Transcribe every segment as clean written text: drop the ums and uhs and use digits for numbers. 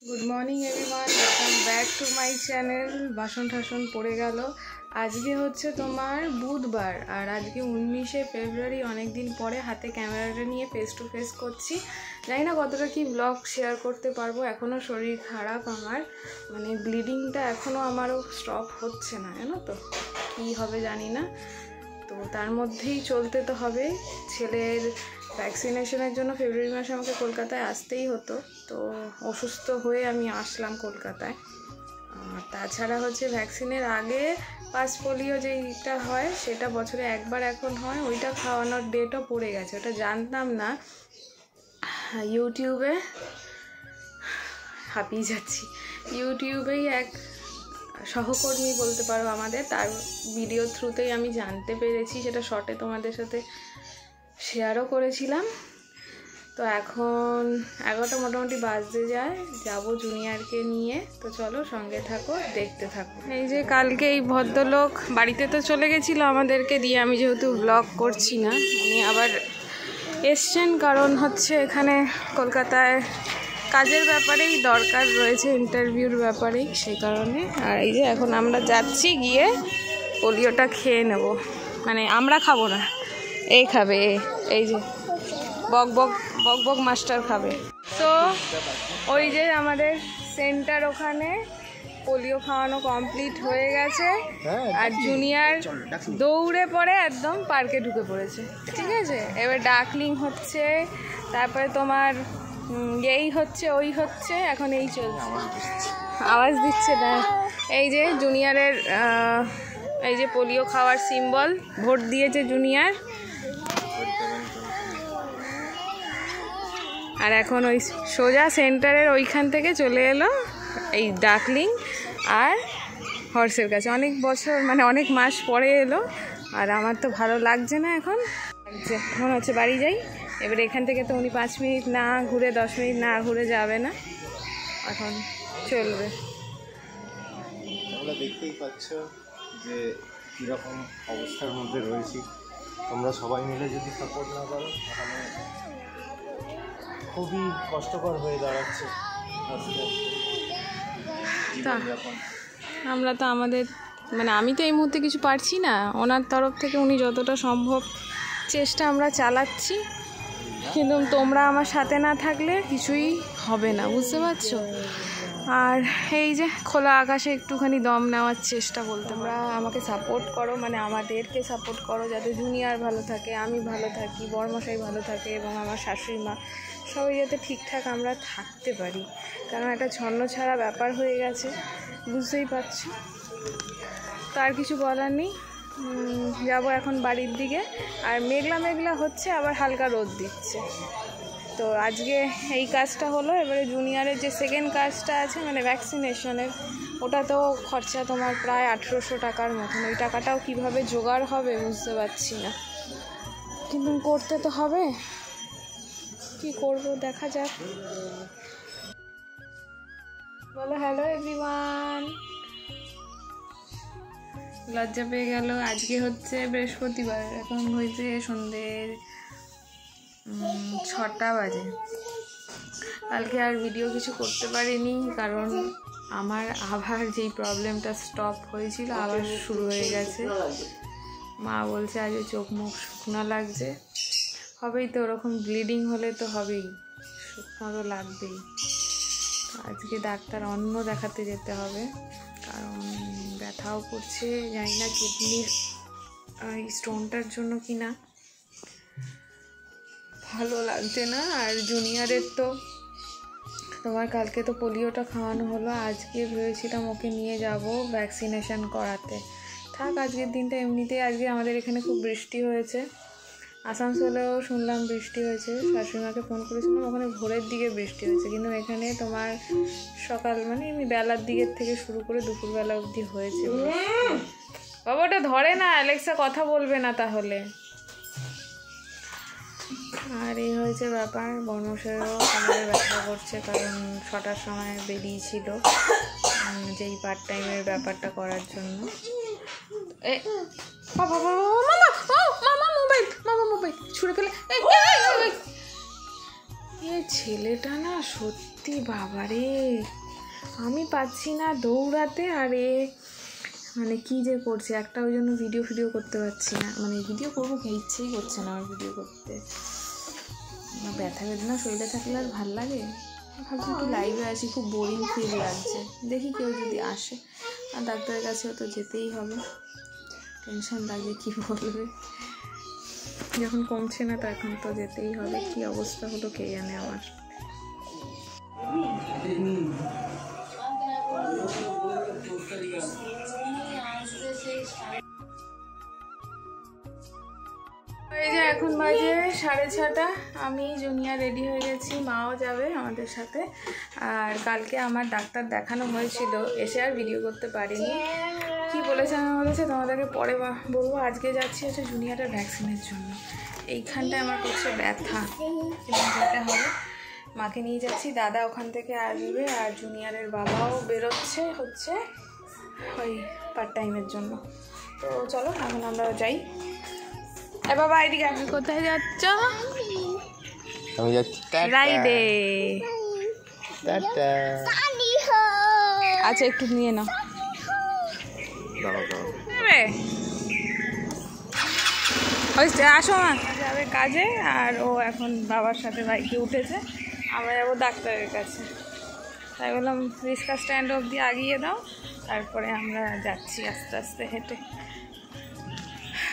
Good morning everyone, welcome back to my channel. বাসন ঠাসন পড়ে গেল। আজকে হচ্ছে তোমার বুধবার, আর আজকে 19শে ফেব্রুয়ারি। অনেক দিন পরে হাতে ক্যামেরাটা নিয়ে ফেস টু ফেস করছি। জানি না কতটা কি ব্লগ শেয়ার করতে পারবো। এখনও শরীর খারাপ আমার, মানে ব্লিডিংটা এখনও আমারও স্টপ হচ্ছে না, জানো তো কী হবে জানি না। তো তার মধ্যেই চলতে তো হবে। ছেলের ভ্যাকসিনেশনের জন্য ফেব্রুয়ারি মাসে আমাকে কলকাতায় আসতেই হতো, তো অসুস্থ হয়ে আমি আসলাম কলকাতায়। আর তাছাড়া হচ্ছে ভ্যাকসিনের আগে পাস পোলিও যেইটা হয় সেটা বছরে একবার এখন হয়, ওইটা খাওয়ানোর ডেটও পড়ে গেছে, ওটা জানতাম না। ইউটিউবে হাঁপিয়ে যাচ্ছি। ইউটিউবেই এক সহকর্মী বলতে পারো আমাদের, তার ভিডিও থ্রুতেই আমি জানতে পেরেছি, সেটা শর্টে তোমাদের সাথে শেয়ারও করেছিলাম। তো এখন 11টা মোটামুটি বাজতে যায়, যাব জুনিয়রকে নিয়ে। তো চলো সঙ্গে থাকো, দেখতে থাকো। এই যে কালকে এই ভদ্রলোক বাড়িতে তো চলে গেছিলো আমাদেরকে দিয়ে, আমি যেহেতু ব্লগ করছি না, উনি আবার এসছেন কারণ হচ্ছে এখানে কলকাতায় কাজের ব্যাপারেই দরকার রয়েছে, ইন্টারভিউর ব্যাপারেই, সেই কারণে। আর এই যে এখন আমরা যাচ্ছি, গিয়ে পোলিওটা খেয়ে নেব। মানে আমরা খাবো না, এই খাবে, এই যে বক বক বক বক মাস্টার খাবে। তো ওই যে আমাদের সেন্টার, ওখানে পোলিও খাওয়ানো কমপ্লিট হয়ে গেছে, আর জুনিয়র দৌড়ে পড়ে একদম পার্কে ঢুকে পড়েছে। ঠিক আছে, এবার ডাকলিং হচ্ছে, তারপরে তোমার এই হচ্ছে ওই হচ্ছে, এখন এই চলছে। আওয়াজ দিচ্ছে না। এই যে জুনিয়রের এই যে পোলিও খাওয়ার সিম্বল, ভোট দিয়েছে জুনিয়র। আর এখন ওই সোজা সেন্টারের ওইখান থেকে চলে এলো এই ডাকলিং আর হর্সের কাছে। অনেক বছর, মানে অনেক মাস পরে এলো, আর আমার তো ভালো লাগছে না এখন। এখন হচ্ছে বাড়ি যাই। এবার এখান থেকে তো উনি 5 মিনিট না ঘুরে, 10 মিনিট না ঘুরে যাবে না, এখন চলবে। তোমরা দেখতেই পাচ্ছ যে কীরকম অবস্থার মধ্যে রয়েছি। তোমরা সবাই মিলে যদি সাপোর্ট না করো তাহলে খুবই কষ্টকর হয়ে দাঁড়াচ্ছে আস্তে আস্তে। আমরা তো আমাদের, মানে আমি তো এই মুহূর্তে কিছু পারছি না, ওনার তরফ থেকে উনি যতটা সম্ভব চেষ্টা আমরা চালাচ্ছি, কিন্তু তোমরা আমার সাথে না থাকলে কিছুই হবে না, বুঝতে পারছো। আর এই যে খোলা আকাশে একটুখানি দম নেওয়ার চেষ্টা, বলতে তোমরা আমাকে সাপোর্ট করো, মানে আমাদেরকে সাপোর্ট করো, যাতে জুনিয়র ভালো থাকে, আমি ভালো থাকি, বড়মশাই ভালো থাকে, এবং আমার শাশুড়ি মা সবাই যাতে ঠিকঠাক আমরা থাকতে পারি, কারণ একটা ছন্ন ছাড়া ব্যাপার হয়ে গেছে, বুঝতেই পারছি। তো আর কিছু বলার নেই, যাবো এখন বাড়ির দিকে। আর মেঘলা মেঘলা হচ্ছে, আবার হালকা রোদ দিচ্ছে। তো আজকে এই কাজটা হলো, এবারে জুনিয়রের যে সেকেন্ড কাজটা আছে, মানে ভ্যাকসিনেশনের, ওটা তো খরচা তোমার প্রায় 1800 টাকার মতন। ওই টাকাটাও কিভাবে জোগাড় হবে বুঝতে পারছি না, কিন্তু করতে তো হবে, কি করব দেখা যাক। বলো হ্যালো এভরিওয়ান। লজ্জা পেয়ে গেল। আজকে হচ্ছে বৃহস্পতিবার, এখন হয়েছে সন্ধ্যে 6টা বাজে। কালকে আর ভিডিও কিছু করতে পারিনি, কারণ আমার আবার যেই প্রবলেমটা স্টপ হয়েছিল আবার শুরু হয়ে গেছে। মা বলছে আজ চোখ মুখ শুকনো লাগছে, হবেই তো, ওরকম ব্লিডিং হলে তো হবেই, শুকনো তো লাগবেই। আজকে ডাক্তার অন্য দেখাতে যেতে হবে, কারণ ব্যথাও করছে, জানি না কিডনির এই স্টোনটার জন্য কি না, ভালো লাগছে না। আর জুনিয়রের তো তোমার কালকে তো পোলিওটা খাওয়ানো হলো, আজকে ভেবেছিলাম ওকে নিয়ে যাব ভ্যাকসিনেশন করাতে। থাক আজকের দিনটা, এমনিতেই আজকে আমাদের এখানে খুব বৃষ্টি হয়েছে, আসানসোলেও শুনলাম বৃষ্টি হয়েছে। শাশুড়িমাকে ফোন করেছিলাম, ওখানে ভোরের দিকে বৃষ্টি হয়েছে, কিন্তু এখানে তোমার সকাল, মানে এমনি বেলার দিকের থেকে শুরু করে দুপুরবেলা অবধি হয়েছে। বাবাটা ধরে না, অ্যালেক্সা কথা বলবে না তাহলে। আর এই হয়েছে ব্যাপার। বর্মশেরও আমাদের ব্যথা করছে, কারণ 6টার সময় বেরিয়েছিল যেই পার্ট টাইমের ব্যাপারটা করার জন্য। মোবাইল ছুঁড়ে ফেলে। ছেলেটা না সত্যি সত্যি বাবারে, আমি পাচ্ছি না দৌড়াতে, আর এ মানে কী যে করছে একটা, ওই জন্য ভিডিও করতে পারছি না, মানে ভিডিও করবো কি ইচ্ছেই করছে না আমার ভিডিও করতে। ব্যথা বেদনা শরীরে থাকলে আর ভাল লাগে। ভাবছি একটু লাইভে আসি, খুব বোরিং ফিল লাগছে, দেখি কেউ যদি আসে। আর ডাক্তারের কাছেও তো যেতেই হবে, টেনশন লাগে কী বলবে, যখন কমছে না তখন তো যেতেই হবে। কী অবস্থা হলো কে জানে আমার। এই যে এখন বাজে 6:30, আমি জুনিয়া রেডি হয়ে গেছি, মাও যাবে আমাদের সাথে। আর কালকে আমার ডাক্তার দেখানো হয়েছিল, এসে আর ভিডিও করতে পারিনি। কি বলেছে না বলেছে তোমাদেরকে পরে বলবো। আজকে যাচ্ছি হচ্ছে জুনিয়ারের ভ্যাকসিনের জন্য। এইখানটায় আমার করছে ব্যথা, যেতে হবে, মাকে নিয়ে যাচ্ছি, দাদা ওখান থেকে আসবে, আর জুনিয়ারের বাবাও বেরোচ্ছে হচ্ছে ওই পার্ট টাইমের জন্য। তো চলো এখন আমরা যাই। এ বাবা এদিকে, আমি কোথায় যাচ্ছ? আমি যাচ্ছি রাইডে। টাটা। আচ্ছা একটু নিয়ে নাও। আসো মা, যাবে কাজে, আর ও এখন বাবার সাথে বাইকে উঠেছে, আমরা যাবো ডাক্তারের কাছে। তাই বললাম রিক্সা স্ট্যান্ড অবধি আগিয়ে দাও, তারপরে আমরা যাচ্ছি আস্তে আস্তে হেঁটে।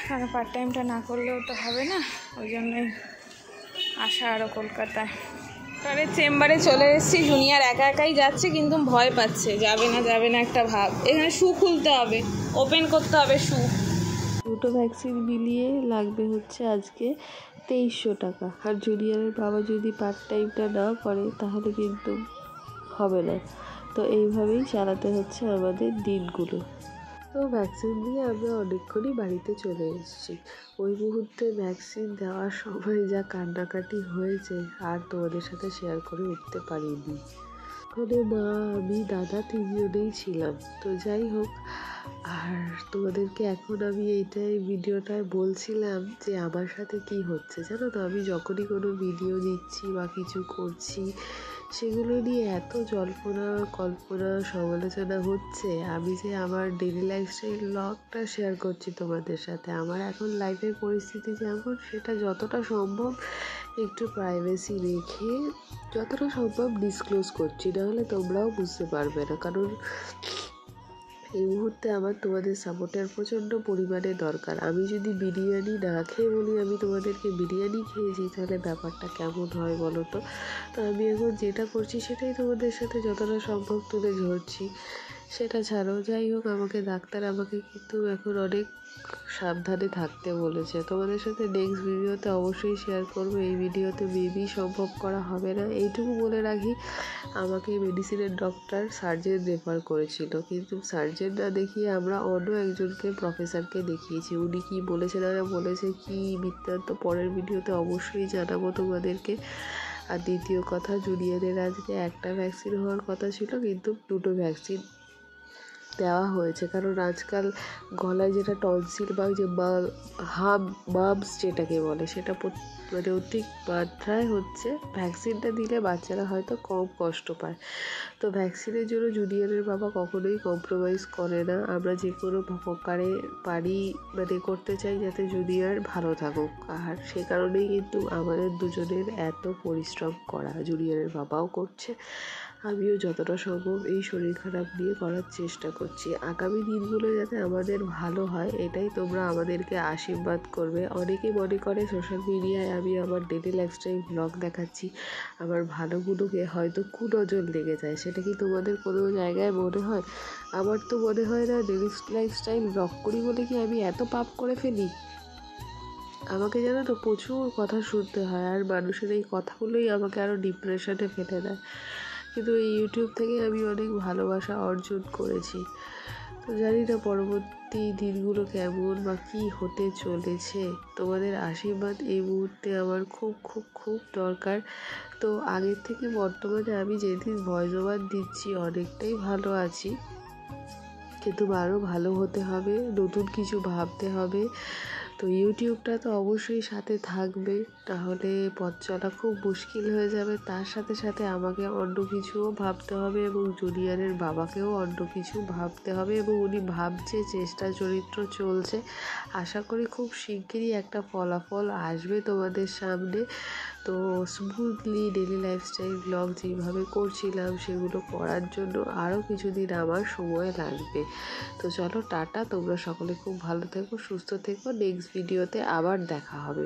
কারণ পার্ট টাইমটা না করলেও তো হবে না, ওই জন্যই আসা আরও কলকাতায়। তাহলে চেম্বারে চলে এসেছি, জুনিয়ার একা একাই যাচ্ছে, কিন্তু ভয় পাচ্ছে, যাবে না একটা ভাব। এখানে শু খুলতে হবে, ওপেন করতে হবে শু। দুটো ভ্যাকসিন মিলিয়ে লাগবে হচ্ছে আজকে 2300 টাকা। আর জুনিয়রের বাবা যদি পার্ট টাইমটা না করে তাহলে কিন্তু হবে না। তো এইভাবেই চালাতে হচ্ছে আমাদের দিনগুলো। তো ভ্যাকসিন দিয়ে আমরা অনেকক্ষণই বাড়িতে চলে এসেছি। ওই মুহূর্তে ভ্যাকসিন দেওয়ার সময় যা কান্নাকাটি হয়েছে আর তোমাদের সাথে শেয়ার করে উঠতে পারিনি। ওখানে মা, আমি, দাদা তিনজনেই ছিলাম। তো যাই হোক, আর তোমাদেরকে এখন আমি এইটাই ভিডিওটায় বলছিলাম যে আমার সাথে কি হচ্ছে জানো তো। আমি যখনই কোনো ভিডিও দিচ্ছি বা কিছু করছি, সেগুলো নিয়ে এত জল্পনা কল্পনা সমালোচনা হচ্ছে। আমি যে আমার ডেইলি লাইফস্টাইল ব্লগটা শেয়ার করছি তোমাদের সাথে, আমার এখন লাইফের পরিস্থিতি যেমন, সেটা যতটা সম্ভব একটু প্রাইভেসি রেখে যতটা সম্ভব ডিসক্লোজ করছি, নাহলে তোমরাও বুঝতে পারবে না। কারণ এই মুহূর্তে আমার তোমাদের সাপোর্টের প্রচণ্ড পরিমাণে দরকার। আমি যদি বিরিয়ানি না খেয়ে বলি আমি তোমাদেরকে বিরিয়ানি খেয়েছি, তাহলে ব্যাপারটা কেমন হয় বলো তো। তো আমি এখন যেটা করছি সেটাই তোমাদের সাথে যতটা সম্ভব তুলে ধরছি, সেটা ছাড়ো। যাই হোক, ডাক্তার আমাকে কিন্তু এখন অনেক সাবধানে থাকতে বলেছে। তোমাদের সাথে নেক্সট ভিডিওতে অবশ্যই শেয়ার করবো। এই ভিডিওতে মেবি সম্ভব করা হবে না। এইটুকু বলে রাখি, আমাকে মেডিসিনের ডক্টর সার্জেন রেফার করেছিল, কিন্তু সার্জেন না দেখিয়ে আমরা অন্য একজনকে প্রফেসরকে দেখিয়েছি। উনি কী বলেছেন আর বলেছে কি বৃত্তান্ত পরের ভিডিওতে অবশ্যই জানাবো তোমাদেরকে। আর দ্বিতীয় কথা, জুনিয়রের আজকে একটা ভ্যাকসিন হওয়ার কথা ছিল, কিন্তু দুটো ভ্যাকসিন দেওয়া হয়েছে। কারণ আজকাল গলায় যেটা টনসিল বা যে বাবস যেটাকে বলে, সেটা মানে অধিক মাত্রায় হচ্ছে। ভ্যাকসিনটা দিলে বাচ্চারা হয়তো কম কষ্ট পায়। তো ভ্যাকসিনের জন্য জুনিয়রের বাবা কখনোই কম্প্রোমাইজ করে না। আমরা যে কোনো প্রকারে পারি মানে করতে চাই যাতে জুনিয়র ভালো থাকুক। আর সে কারণেই কিন্তু আমাদের দুজনের এত পরিশ্রম করা। জুনিয়রের বাবাও করছে, আমিও যতটা সম্ভব এই শরীর খারাপ নিয়ে করার চেষ্টা করছি। আগামী দিনগুলো যাতে আমাদের ভালো হয়, এটাই তোমরা আমাদেরকে আশীর্বাদ করবে। অনেকে মনে করে সোশ্যাল মিডিয়ায় আমি আমার ডেলি লাইফস্টাইল ব্লগ দেখাচ্ছি, আমার ভালোগুলোকে হয়তো কুনজর লেগে যায়। সেটা কি তোমাদের কোনো জায়গায় মনে হয়? আমার তো মনে হয় না ডেলি লাইফস্টাইল ব্লগ করি বলে কি আমি এত পাপ করে ফেলি। আমাকে জানো তো প্রচুর কথা শুনতে হয়, আর মানুষের এই কথাগুলোই আমাকে আরও ডিপ্রেশনে ফেলে দেয়। কিন্তু এই ইউটিউব থেকে আমি অনেক ভালোবাসা অর্জন করেছি। তো জানি না পরবর্তী দিনগুলো কেমন বা কী হতে চলেছে। তোমাদের আশীর্বাদ এই মুহূর্তে আমার খুব খুব খুব দরকার। তো আগের থেকে বর্তমানে আমি যেদিন ভয়েস ওভার দিচ্ছি অনেকটাই ভালো আছি, কিন্তু আরও ভালো হতে হবে, নতুন কিছু ভাবতে হবে। তো ইউটিউবটা তো অবশ্যই সাথে থাকবে, তাহলে পথ চলা খুব মুশকিল হয়ে যাবে। তার সাথে সাথে আমাকে অন্য কিছুও ভাবতে হবে এবং জুনিয়রের বাবাকেও অন্য কিছু ভাবতে হবে, এবং উনি ভাবছে, চেষ্টা চরিত্র চলছে। আশা করি খুব শিগগিরই একটা ফলাফল আসবে তোমাদের সামনে। তো স্মুথলি ডেলি লাইফস্টাইল ব্লগ যেভাবে করছিলাম সেগুলো করার জন্য আরও কিছুদিন আমার সময় লাগবে। তো চলো টাটা, তোমরা সকলে খুব ভালো থেকো, সুস্থ থেকো। নেক্সট ভিডিওতে আবার দেখা হবে।